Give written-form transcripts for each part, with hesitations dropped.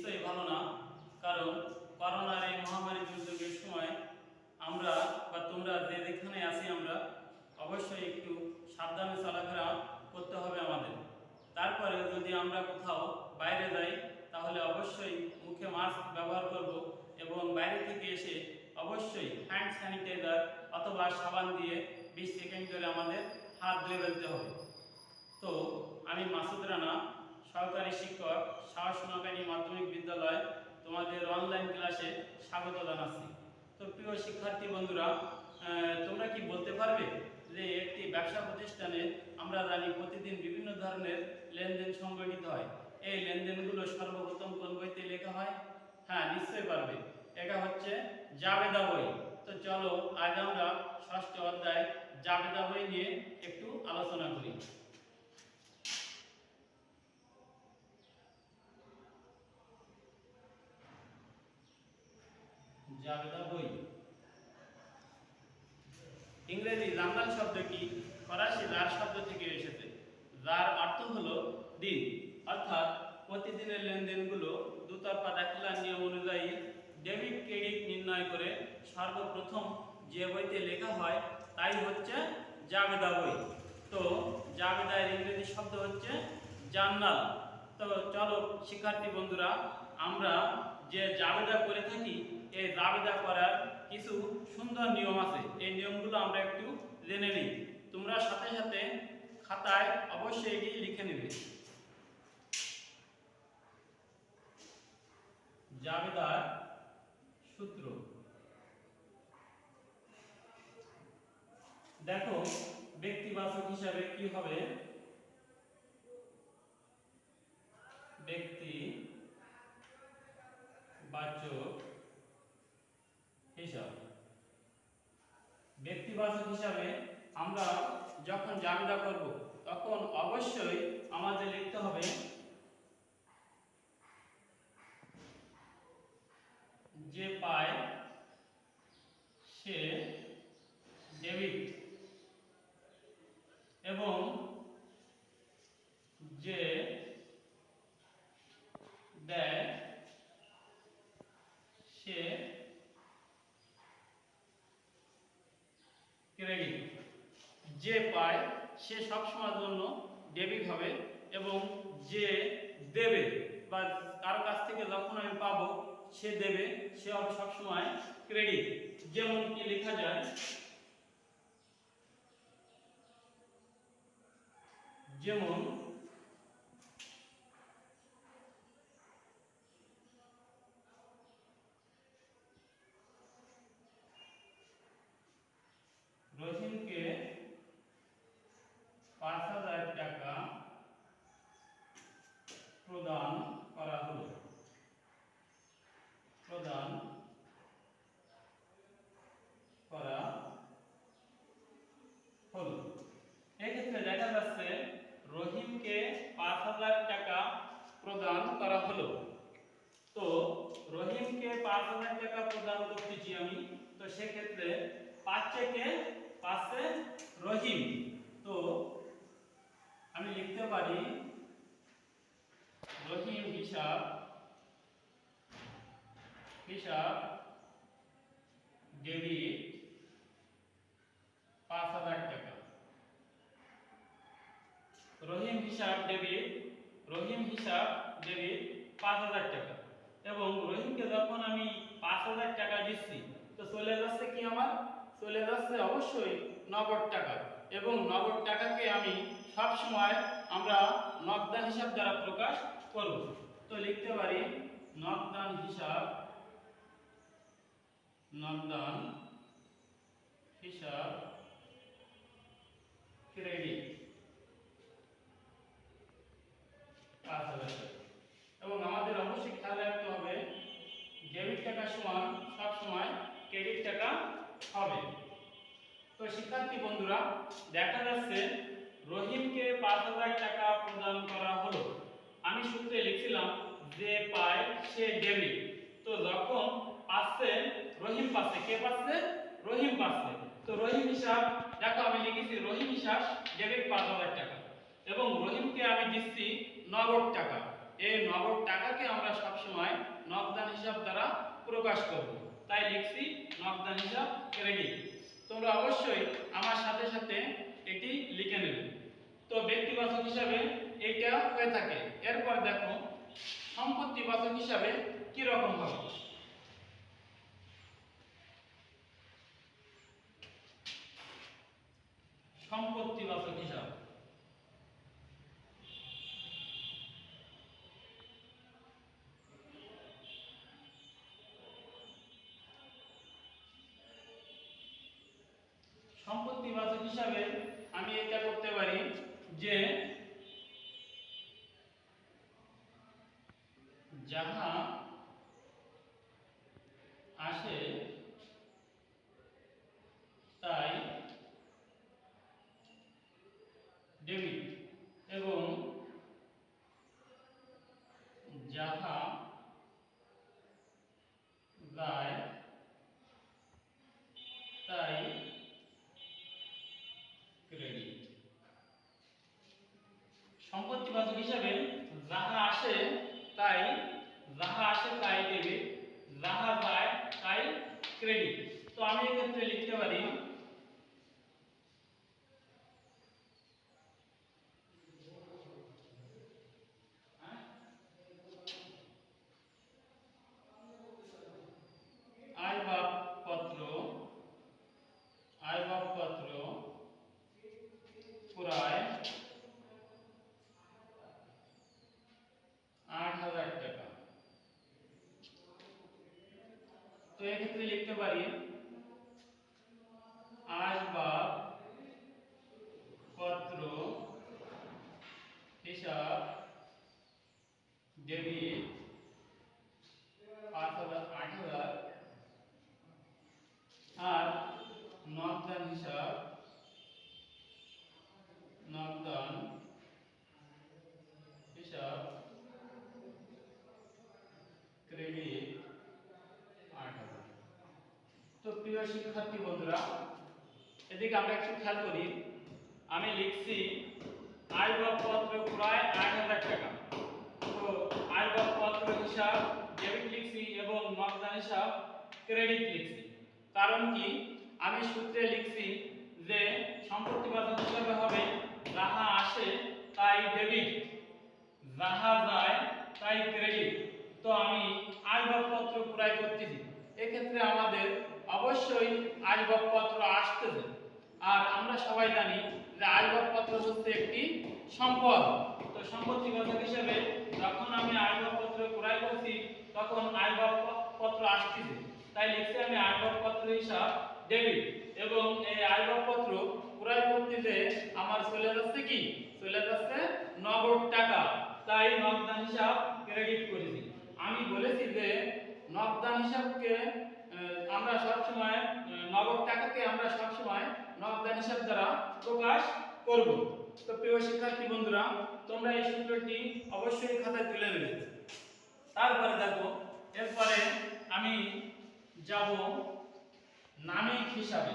নিশ্চয়ই ভালো না। কারণ করোনার এই মহামারী দুর্যোগের সময় আমরা বা তোমরা যে যেখানে আছি আমরা অবশ্যই একটু সাবধানে চলাফেরা করতে হবে আমাদের। তারপরে যদি আমরা কোথাও বাইরে যাই তাহলে অবশ্যই মুখে মাস্ক ব্যবহার করব এবং বাইরে থেকে এসে অবশ্যই হ্যান্ড স্যানিটাইজার অথবা সাবান দিয়ে 20 সেকেন্ড ধরে আমাদের হাত ধুয়ে ফেলতে হবে। তো আমি মাসুদ রানা, সহকারী শিক্ষক, সাহস নোয়াখালী মাধ্যমিক বিদ্যালয়, তোমাদের অনলাইন ক্লাসে স্বাগত জানাচ্ছি। তো প্রিয় শিক্ষার্থী বন্ধুরা, তোমরা কি বলতে পারবে যে একটি ব্যবসা প্রতিষ্ঠানে আমরা জানি প্রতিদিন বিভিন্ন ধরনের লেনদেন সংগঠিত হয়, এই লেনদেনগুলো সর্বপ্রথম কোন বইতে লেখা হয়? হ্যাঁ, নিশ্চয়ই পারবে। এটা হচ্ছে জাবেদা বই। তো চলো আজ আমরা ষষ্ঠ অধ্যায় জাবেদা বই নিয়ে একটু আলোচনা করি। জাবেদা বই ইংরেজি জার্নাল শব্দটি ফরাসি জার শব্দ থেকে এসেছে, যার অর্থ হলো দিন, অর্থাৎ প্রতিদিনের লেনদেনগুলো দুতরফা দাখিলার নিয়ম অনুযায়ী ডেবিট ক্রেডিট নির্ণয় করে সর্বপ্রথম যে বইতে লেখা হয় তাই হচ্ছে জাবেদা বই। তো জাবেদার ইংরেজি শব্দ হচ্ছে জার্নাল। তো চলো শিক্ষার্থী বন্ধুরা, আমরা যে জাবেদা করে থাকি এই জাবেদা করার কিছু সুন্দর নিয়ম আছে, এই নিয়মগুলো আমরা একটু জেনে নিই। তোমরা সাথে সাথে খাতায় অবশ্যই এটি লিখে নেবে। জাবেদার সূত্র দেখো, ব্যক্তিবাচক হিসাবে কি হবে? ব্যক্তিবাচক হিসাব। ব্যক্তিবাচক হিসাবে আমরা যখন জাবেদা করব তখন অবশ্যই আমাদের লিখতে হবে যে পায় সে ডেবিট এবং যে দেয় সে ক্রেডিট। যে পায় সে সবসময়ের জন্য ডেবিট হবে এবং যে দেবে বা কারো কাছ থেকে যখন আমি পাবো সে দেবে সে হবে সবসময় ক্রেডিট। যেমন কি লেখা যায়, যেমন রহিমকে 5,000 টাকা প্রদান করা হলো। প্রদান করা হলো। এক্ষেত্রে দেখা যাচ্ছে রহিমকে 5,000 টাকা প্রদান করা হলো। তো রহিমকে 5,000 টাকা প্রদান করতেছি আমি, তো সেক্ষেত্রে পাচ্ছে কে? পাচ্ছে রহিম। তো আমি লিখতে পারি রহিম হিসাব ডেবিট 5,000 টাকা। রহিম হিসাব ডেবিট 5,000 টাকা এবং রহিমকে যখন আমি 5,000 টাকা দিচ্ছি তো চলে যাচ্ছে কি আমার? চলে যাচ্ছে অবশ্যই নগদ টাকা এবং নগদ টাকাকে আমি সব সময় আমরা নগদান হিসাব দ্বারা প্রকাশ করব। তো লিখতে পারি নগদান হিসাব ক্রেডিট 5,000 টাকা। এবং আমাদের অবশ্যই খেয়াল রাখতে হবে ডেবিট টাকা সমান সব সময় ক্রেডিট টাকা হবে। তো শিক্ষার্থী বন্ধুরা, দেখা যাচ্ছে রহিমকে 5,000 টাকা প্রদান করা হলো। আমি সূত্রে লিখছিলাম যে পায় সে ডেবিট। তো যখন পাচ্ছে রহিম পাচ্ছে, কে পাচ্ছে? রহিম পাচ্ছে। তো রহিম হিসাব দেখো আমি লিখেছি রহিম হিসাব ডেবিট 5,000 টাকা এবং রহিমকে আমি দিচ্ছি নগদ টাকা। এই নগদ টাকাকে আমরা সব সবসময় নগদান হিসাব দ্বারা প্রকাশ করব, তাই লিখছি নগদান হিসাব ক্রেডিট। তোমরা অবশ্যই আমার সাথে সাথে এটি লিখে নেবে। তো ব্যক্তিবাচক হিসাবে এটা হয়ে থাকে। এরপর দেখো সম্পত্তিবাচক হিসাবে কি রকম হবে। সম্পত্তিবাচক হিসাব সম্পত্তিবাচক হিসাবে আমি এটা করতে পারি যে যাহা আসে তাই ডেবিট এবং যাহা যায় তাই ক্রেডিট। সম্পত্তিবাচক হিসাবে যাহা আসে তাই ডেবিট, যাহা যায় তাই ক্রেডিট। তো আমি এক্ষেত্রে লিখতে পারি আয়বাবপত্র ক্রয় ৮,০০০ টাকা। তো এক্ষেত্রে লিখতে পারি আসবাবপত্র হিসাব ডেবিট ৮,০০০ আর নগদান হিসাব ক্রেডিট ৮,০০০। তো প্রিয় শিক্ষার্থী বন্ধুরা, এদিকে আমরা একটু খেয়াল করি। আমি লিখছি আয়বাবপত্র ক্রয় ৮,০০০ টাকা। তো আয়বাবপত্র হিসাব ডেবিট লিখছি এবং নগদান হিসাব ক্রেডিট লিখছি। কারণ কি, আমি সূত্রে লিখছি যে সম্পত্তিবাচক হিসাবে হবে যাহা আসে তাই ডেবিট, যাহা যায় তাই ক্রেডিট। তো আমি আসবাবপত্র ক্রয় করতেছি, এক্ষেত্রে আমাদের অবশ্যই আসবাবপত্র আসতেছে। আর আমরা সবাই জানি যে আসবাবপত্র হচ্ছে একটি সম্পদ। তো সম্পত্তিবাচক হিসেবে যখন আমি আসবাবপত্র ক্রয় করছি তখন আসবাবপত্র আসতেছে, তাই লিখছি আমি আসবাবপত্র হিসাব ডেবিট এবং এই আসবাবপত্র ক্রয় করতে যে আমার চলে যাচ্ছে কি, চলে যাচ্ছে নগদ টাকা, তাই নগদান হিসাব ক্রেডিট করেছি। আমি বলেছি যে নগদান হিসাবকে আমরা সবসময় নগদ টাকাকে আমরা সবসময় নগদান হিসাব দ্বারা প্রকাশ করব। তো প্রিয় শিক্ষার্থী বন্ধুরা, তোমরা এই সূত্রটি অবশ্যই খাতায় তুলে নেবে। তারপরে দেখো, এরপরে আমি যাব নামিক হিসাবে।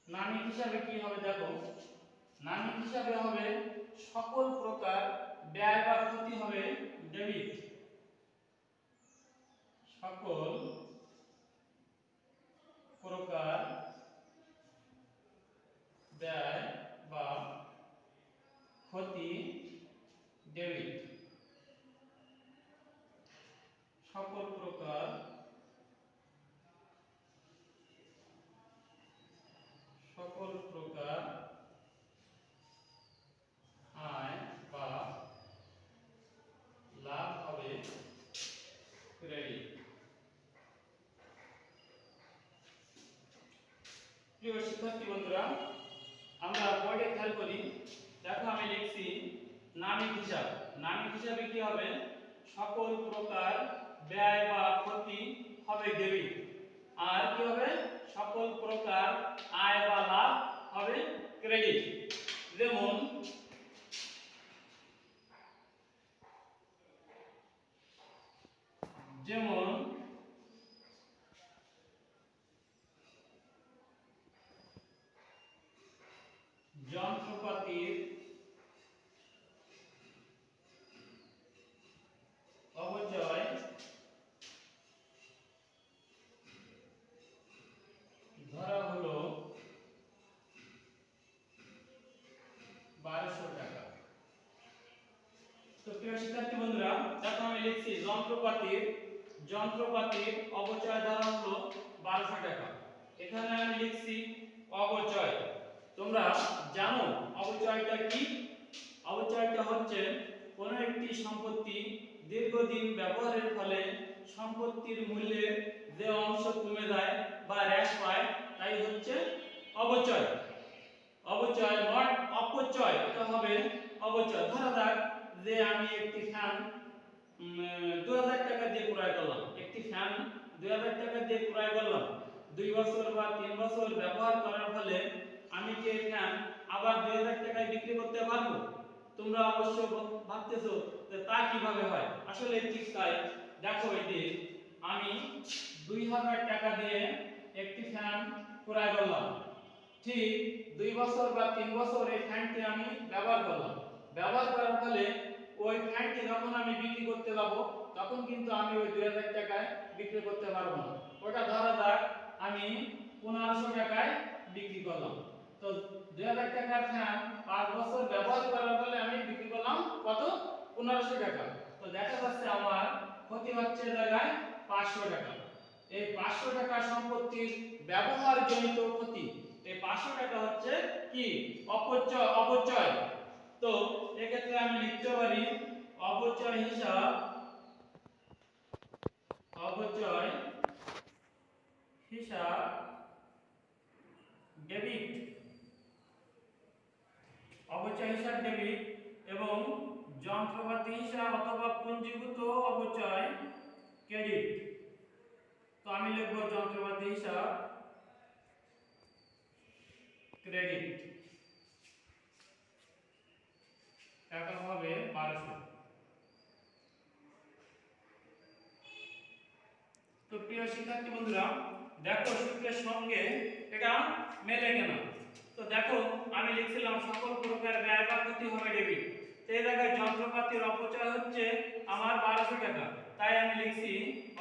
নামিক হিসাবে কি হবে দেখো, নামিক হিসাবে হবে সকল প্রকার ব্যয় বা ক্ষতি হবে ডেবিট, সকল প্রকার ব্যয় বা ক্ষতি ডেবিট, সকল প্রকার আয় বা লাভ হবে ক্রেডিট। প্রিয় শিক্ষার্থী বন্ধুরা, আমরা বোর্ডে খেয়াল করি। দেখো আমি লিখছি নামিক হিসাব। নামিক হিসাবে কি হবে, সকল প্রকার ব্যয় বা ক্ষতি হবে ডেবিট, আর কি হবে, সকল প্রকার আয় বা লাভ হবে ক্রেডিট। যেমন যেমন যন্ত্রপাতির অপচয় ধরা হলো 1200 টাকা। তো প্রিয় শিক্ষার্থী বন্ধুরা, দেখো আমি লিখছি যন্ত্রপাতির অপচয় ধরা হলো 1200 টাকা। এখানে আমি লিখছি অপচয়। তোমরা জানো অপচয়টা কি? অপচয়টা হচ্ছে কোনো একটি সম্পত্তি দীর্ঘদিন ব্যবহারের ফলে সম্পত্তির মূল্যের যে অংশ কমে যায় বা হ্রাস পায় তাই হচ্ছে অপচয়। অপচয় নট অপচয়, এটা হবে অপচয়। ধরা যাক যে আমি একটি ফ্যান 2000 টাকা দিয়ে ক্রয় করলাম, একটি ফ্যান 2000 টাকা দিয়ে ক্রয় করলাম। 2 বছর বা 3 বছর ব্যবহার করার ফলে আমি কি এই ফ্যান আবার 2000 টাকায় বিক্রি করতে পারবো? তোমরা অবশ্য ভাবতেছো যে তা কিভাবে হয়। আসলে ঠিক তাই। দেখো এই যে আমি 2000 টাকা দিয়ে একটি ফ্যান ক্রয় করলাম, ঠিক 2 বছর বা 3 বছর এই ফ্যানটি আমি ব্যবহার করলাম। ব্যবহার করার ফলে ওই ফ্যানটি যখন আমি বিক্রি করতে যাব তখন কিন্তু আমি ওই 2000 টাকায় বিক্রি করতে পারবো না। ওটা ধরা যাক আমি 1500 টাকায় বিক্রি করলাম। তো 2000 টাকার ফ্যান 5 বছর ব্যবহার করার ফলে আমি বিক্রি করলাম কত? 1500 টাকা। তো দেখা যাচ্ছে আমার ক্ষতি হচ্ছে জায়গায় 500 টাকা। এই 500 টাকা সম্পত্তির ব্যবহারজনিত ক্ষতি। এই 500 টাকা হচ্ছে কি? অপচয়। তো এক্ষেত্রে আমি লিখতে পারি অপচয় হিসাব ডেবিট। অপচয় হিসাব ডেবিট এবং যন্ত্রপাতি হিসাব অথবা পুঞ্জীভূত অপচয় ক্রেডিট। তো আমি লিখব যন্ত্রপাতি হিসাব ক্রেডিট। টাকা হবে 1200। তো প্রিয় শিক্ষার্থী বন্ধুরা, দেখো সূত্রের সঙ্গে এটা মেলে কিনা। তো দেখো আমি লিখছিলাম সকল প্রকার ব্যয় বা ক্ষতি হবে ডেবিট। এই জায়গায় যন্ত্রপাতির অপচয় হচ্ছে আমার 1200 টাকা, তাই আমি লিখছি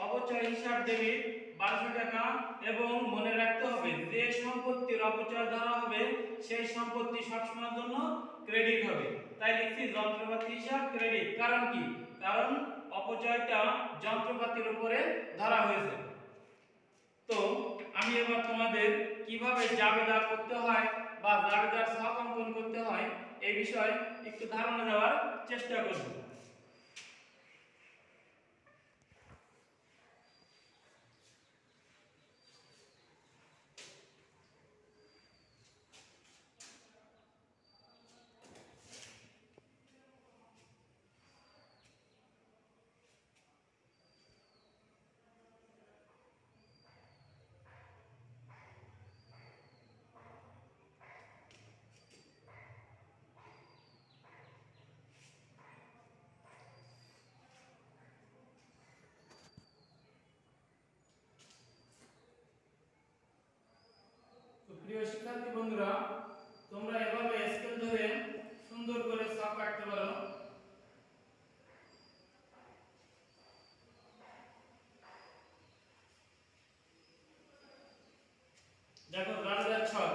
অপচয় হিসাব ডেবিট 1200 টাকা। এবং মনে রাখতে হবে যে সম্পত্তির অপচয় ধরা হবে সেই সম্পত্তি সবসময়ের জন্য ক্রেডিট হবে। তাই লিখছি যন্ত্রপাতি হিসাব ক্রেডিট। কারণ কি? কারণ অপচয়টা যন্ত্রপাতির উপরে ধরা হয়েছে। তো আমি এবার তোমাদের কিভাবে জাবেদা করতে হয় বা জাবেদার ছক অঙ্কন করতে হয় এই বিষয়ে একটু ধারণা দেওয়ার চেষ্টা করব। তো প্রিয় শিক্ষার্থী বন্ধুরা, তোমরা এভাবে স্কেল ধরে সুন্দর করে ছক কাটতে পারো। দেখো জাবেদার ছক।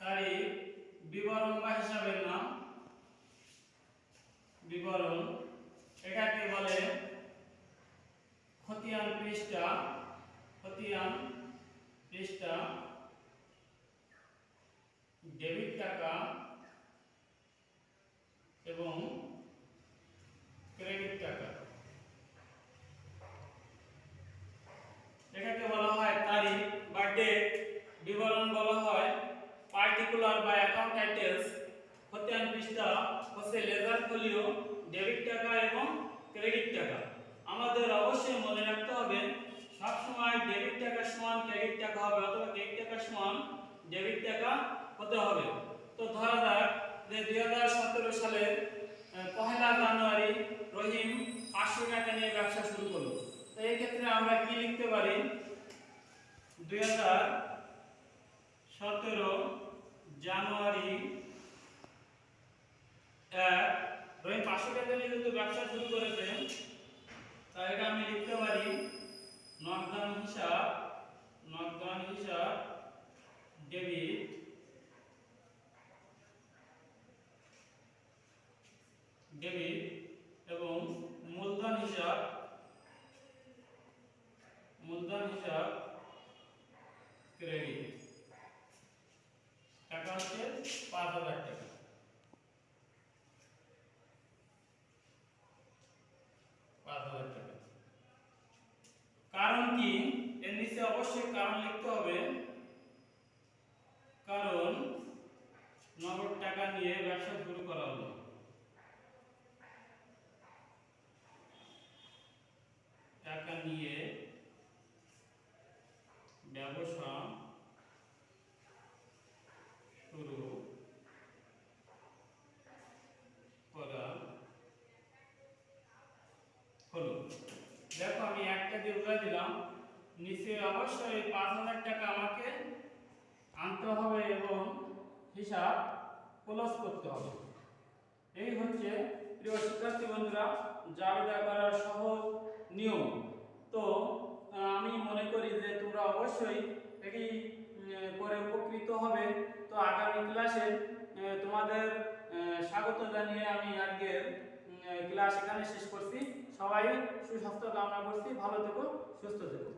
তারিখ, বিবরণ বা হিসাবের নাম, বিবরণ। এটাকে বলে খতিয়ান পৃষ্ঠা, ডেবিট টাকা এবং ক্রেডিট টাকা। এটাকে বলা হয় তারিখ বা ডেট। বিবরণ বলা হয় পার্টিকুলার বা অ্যাকাউন্ট টাইটেলস। খতিয়ান পৃষ্ঠা হচ্ছে লেজার ফোলিও, ডেবিট টাকা এবং ক্রেডিট টাকা। আমাদের অবশ্যই মনে রাখতে হবে সবসময় ডেবিট টাকা সমান ক্রেডিট টাকা হবে, অথবা টাকা সমান ডেবিট টাকা হতে হবে। তো ধরা যাক যে 2017 সালের 1 জানুয়ারি রহিম 500 টাকা নিয়ে ব্যবসা শুরু করলো। তো এই ক্ষেত্রে আমরা কি লিখতে পারি? 2017 জানুয়ারি 1 রহিম 500 টাকা নিয়ে যেহেতু ব্যবসা শুরু করেছে, তাই এটা আমি লিখতে পারি নগদান হিসাব ডেবিট এবং মূলধন হিসাব ক্রেডিট। টাকা হচ্ছে 5000 টাকা। কারণ কি? এর নিচে অবশ্যই কারণ লিখতে হবে। কারণ নগদ টাকা নিয়ে ব্যবসা শুরু করা হলো। টাকা নিয়ে ব্যবসা শুরু করা হলো। দেখো আমি একটা দিয়ে বুঝাই দিলাম, নিচে অবশ্যই 5000 টাকা আমাকে আনতে হবে এবং হিসাব ক্লোজ করতে হবে। এই হচ্ছে প্রিয় শিক্ষার্থী বন্ধুরা জাবেদা করার সহজ নিয়ম। তো আমি মনে করি যে তোমরা অবশ্যই এটি করে উপকৃত হবে। তো আগামী ক্লাসে তোমাদের স্বাগত জানিয়ে আমি আজকের ক্লাস এখানে শেষ করছি। সবাই সুস্বাস্থ্য কামনা করছি। ভালো থেকো, সুস্থ থেকো।